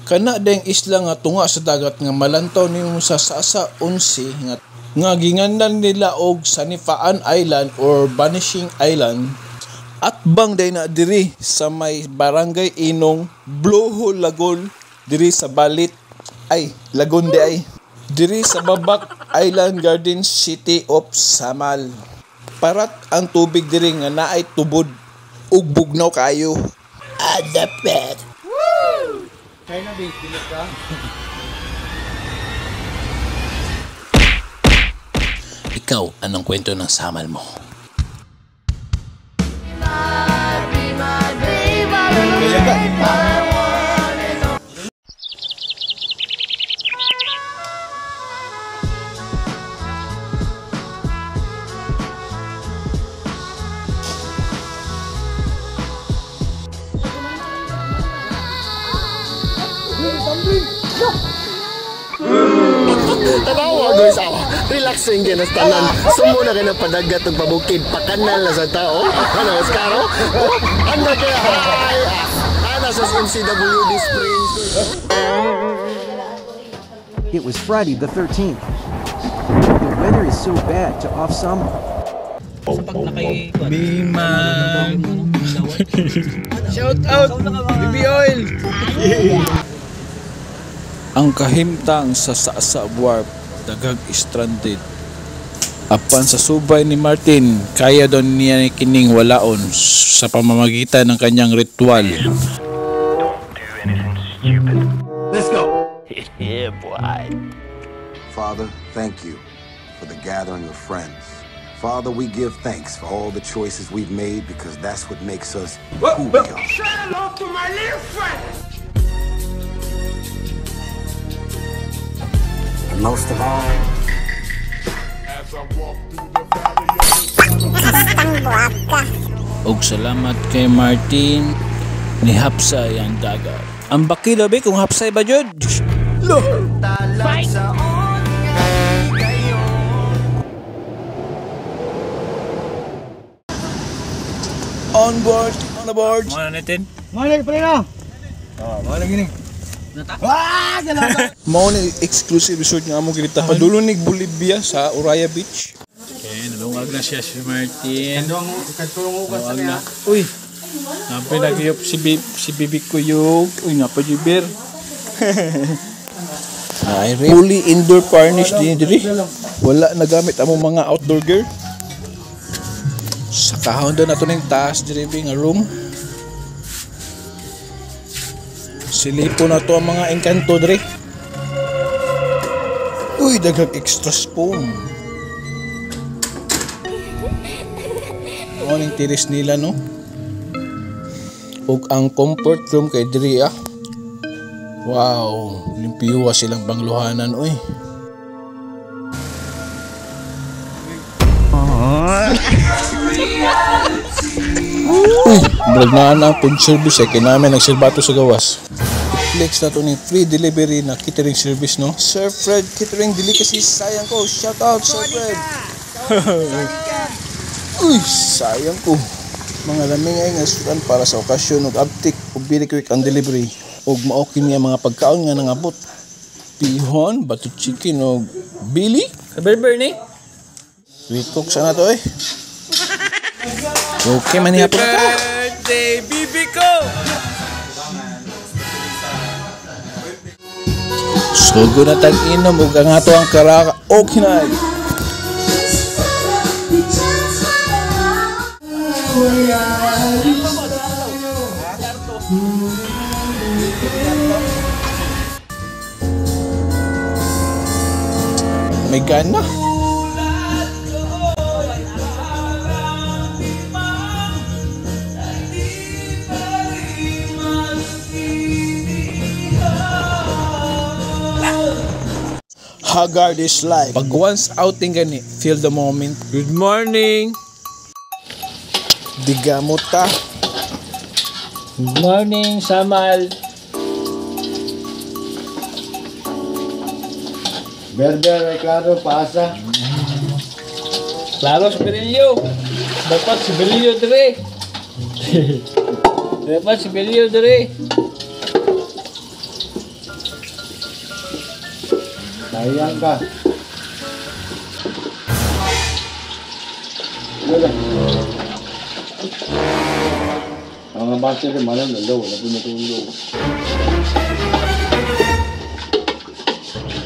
Kana deng isla nga tunga sa dagat nga malantaw nimo sa Sasa 11 nga gingandan nila og Sanifaan Island or Vanishing Island. At bang day na diri sa may Barangay Inong, Bloho Lagoon, diri sa Balit ay Lagoon di ay diri sa Babak Island Garden City of Samal. Parat ang tubig diri nga naay tubod ug bugnaw kayo. Adapet. Woo! China base bilis ka. Ikaw, anong kwento ng Samal mo? Tanawa guys, relaxing din ang tanan. Sumuna ka ng padagat ng pabukid, pakanal na sa tao. Ano, Oscaro? Ano kaya? Ano sa MCWD Springs? It was Friday the 13th. The weather is so bad to off some. Bimang. Shout out, BB Oil. Ang kahimtang sa Sasa Wharf, dagag stranded. Apan sa subay ni Martin, kaya daw niya kining walaon sa pamamagitan ng kanyang ritual. Don't do anything stupid. Let's go! Yeah, boy. Father, thank you for the gathering of friends. Father, we give thanks for all the choices we've made because that's what makes us who we are. Say hello to my little friend! And most of all, Og salamat kay Martin, ni hapsay ang dagat. Ang bakilo be kung hapsay ba jud? Lo. On board, on the board. Mana natin? Mana pre na. Mana gini. Mao ni exclusive resort nga among kilita padulong ni Bolivia sa Uraya Beach. Okay, nalungag na siya si Martin. Katulong ko sa Na. Uy. Napay nagyop si Bibi Kuyog. Uy, napay Jiber. Ay, fully indoor furnished din diri. Wala nagamit among mga outdoor gear. Sa kahon doon nato ning taas diri nga room. Silipo na to ang mga engkanto dre. Uy, daghang extra spoon. Morning tiris nila no. Ug ang comfort room kay dre ah. Wow, limpiyuwa silang bangluhanan oy. Uy, bragmaan ang food service kaya namin nagsilbato sa gawas. Flex na to ni free delivery na catering service no. Sir Fred Catering Delicacies, sayang ko. Shout out Sir Fred. Uy, sayang ko. Mga laming ay nga sudan para sa okasyon ug uptick ug very quick ang delivery. Ug mao kini ang mga pagkaon nga nangabot. Pihon, bato chicken ug bili. Kaberber ni. Sweet cook sana to eh. Okay man niya po. Birthday bibi ko. Sugo na tag-inom ug ang ato ang karaka. Okay na. May gana. Haggard is life. Pag once outing gani, feel the moment. Good morning. Digamot ta. Good morning, Samal. Berber, claro, pasa. Claro, Siberilio. Dapat Siberilio dire. Dapat Siberilio dire. Sayang ka. Wala. Ang mga base rin malam na low. Wala po na itong low.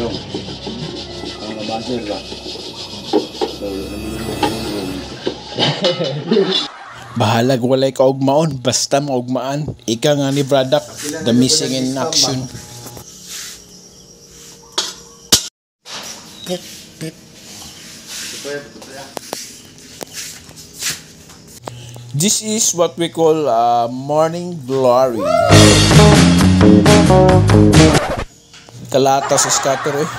Low. Ang mga base rin ba? Low. Bahalag walay kaugmaon, basta maugmaan. Ika nga ni Braddock, the missing in action. This is what we call morning glory. Kalata sa scatter eh.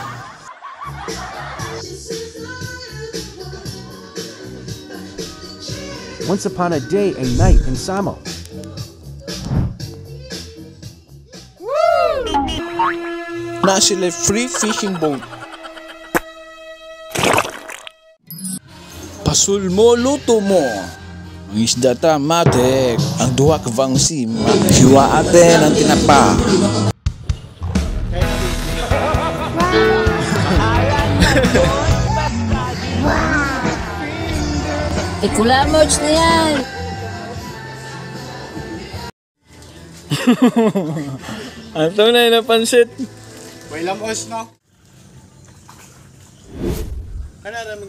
Once upon a day, a night in Samo. Na sila free fishing boat. Pasul mo, luto mo. Ang isda ta, matek. Ang duha ka vangsi, maghiwa atin ang tinapa. Ikulamoj na yan. Ang tunay na pansit. Wailamos, no?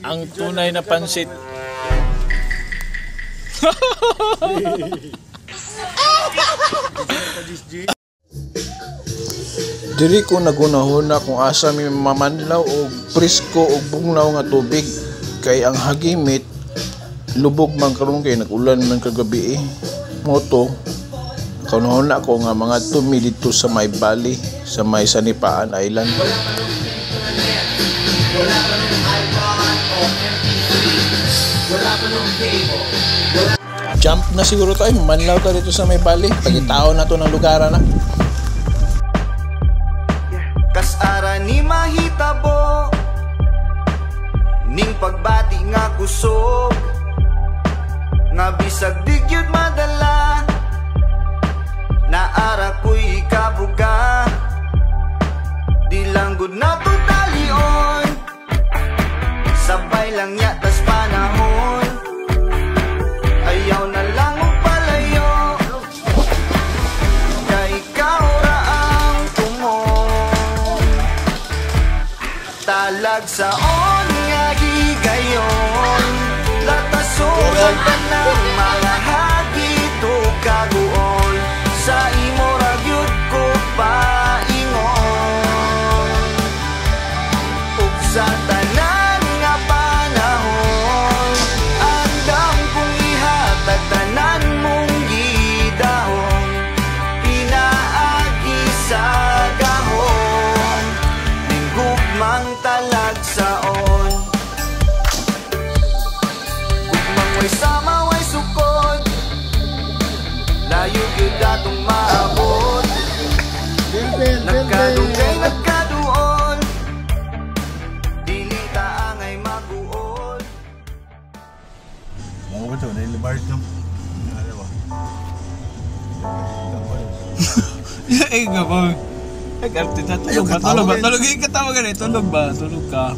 Ang tunay na pansit. Diri ko nagunahuna kung asa mi mamanlaw o presko o bugnaw nga tubig. Kay ang hagimit lubog man karon kay nag-ulan man kagabi eh. Moto kanahon ako nga mga 2 dito sa may Bali, sa may Sanipaan Island. Jump na siguro tayo, manlaw ta dito sa may Bali. Pagitao na to ng lugar na. Kas ara ni mahitabo ning pagbati nga kusog nga bisag digyud madala naara ko'y kabuga di lang gud na tutalion sabay lang yatas panahon ayaw na lang og palayo kay ikaw ra ang tumon talag saon nga higayon latason tanang mga hagito kaguon sa imo ra gyud ko paingon ug sa tanan nga panahon andam kong ihatag tanan mong gidahon pinaagi sa gahon ning gugmang talagsaon gugmang way sama way sukod layo gyud atong maabot nagkadugay nagkaduol dili ta angay maguol. Mau ko ito, nailibart nyo. Ano ba? Eh nga ba? Nag-artista, tulog ba? Tulog ba? Tulog yung katawagan eh. Tulog ba? Tulog ka.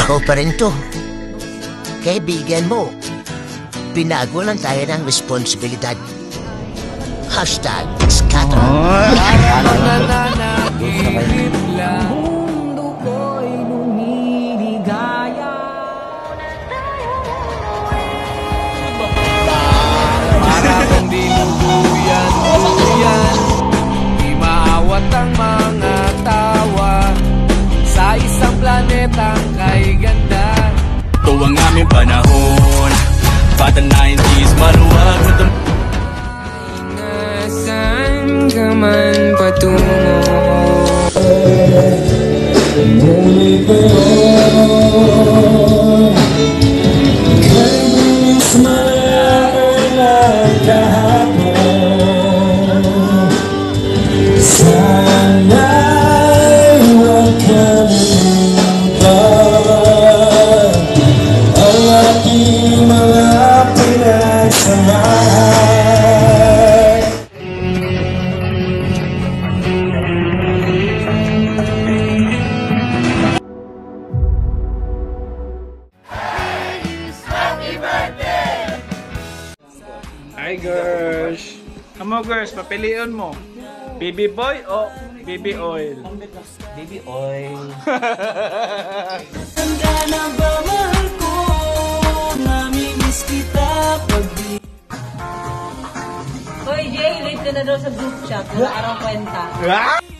Ako pa rin to. Kaibigan mo. Pinago lang tayo ng responsibilidad. Hashtag scatter. Mundo ko'y lumiligaya. Para kong dinuduyan, di maawat ang mga tawa sa isang planetang kay ganda. Ito ang aming panahon, bata 90s, maluwag mo ito. Nasaan ka man patungo? Muli ko kay bilis malaki lang kahapon. Sana'y huwag kalimutan ang Hi girls. Come girls, papiliin mo. Baby boy o baby oil? Baby oil. Handa na ba mahal ko? Namimiss kita pag di. Hoy Jay, late ka na daw sa group chat. Wala araw kwenta.